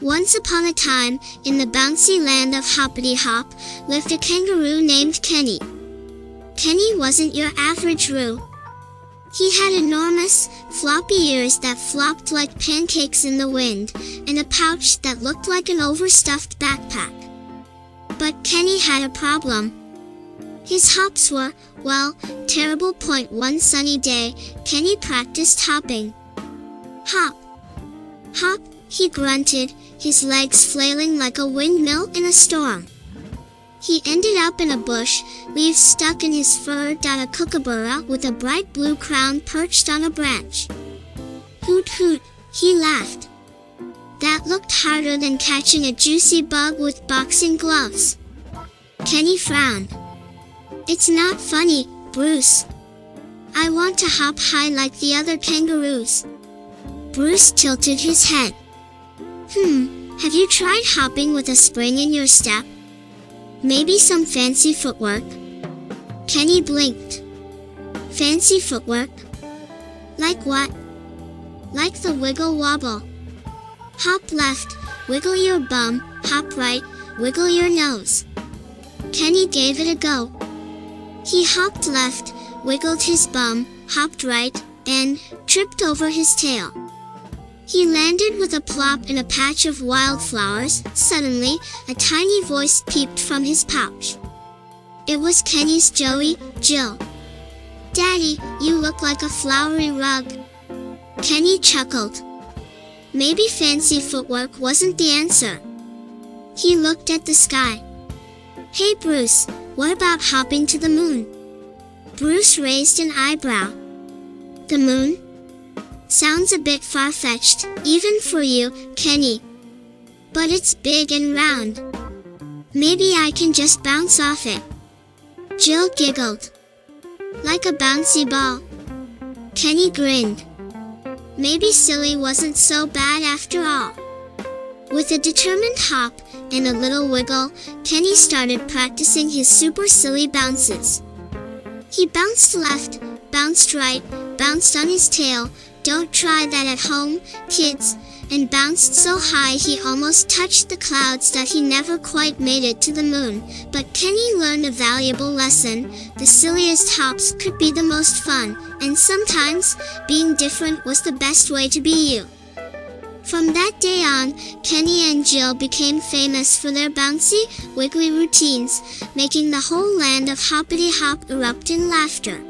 Once upon a time, in the bouncy land of Hoppity Hop, lived a kangaroo named Kenny. Kenny wasn't your average roo. He had enormous, floppy ears that flopped like pancakes in the wind, and a pouch that looked like an overstuffed backpack. But Kenny had a problem. His hops were, well, terrible. One sunny day, Kenny practiced hopping. Hop! Hop! He grunted, his legs flailing like a windmill in a storm. He ended up in a bush, leaves stuck in his fur. A kookaburra with a bright blue crown perched on a branch. Hoot hoot, he laughed. That looked harder than catching a juicy bug with boxing gloves. Kenny frowned. It's not funny, Bruce. I want to hop high like the other kangaroos. Bruce tilted his head. Have you tried hopping with a spring in your step? Maybe some fancy footwork? Kenny blinked. Fancy footwork? Like what? Like the wiggle wobble. Hop left, wiggle your bum, hop right, wiggle your nose. Kenny gave it a go. He hopped left, wiggled his bum, hopped right, and tripped over his tail. He landed with a plop in a patch of wildflowers. Suddenly, a tiny voice peeped from his pouch. It was Kenny's Joey, Jill. Daddy, you look like a flowery rug. Kenny chuckled. Maybe fancy footwork wasn't the answer. He looked at the sky. Hey Bruce, what about hopping to the moon? Bruce raised an eyebrow. The moon? Sounds a bit far-fetched, even for you, Kenny. But it's big and round. Maybe I can just bounce off it. Jill giggled. Like a bouncy ball. Kenny grinned. Maybe silly wasn't so bad after all. With a determined hop and a little wiggle, Kenny started practicing his super silly bounces. He bounced left, bounced right, bounced on his tail. Don't try that at home, kids, and bounced so high he almost touched the clouds that he never quite made it to the moon. But Kenny learned a valuable lesson. The silliest hops could be the most fun, and sometimes, being different was the best way to be you. From that day on, Kenny and Jill became famous for their bouncy, wiggly routines, making the whole land of Hoppity Hop erupt in laughter.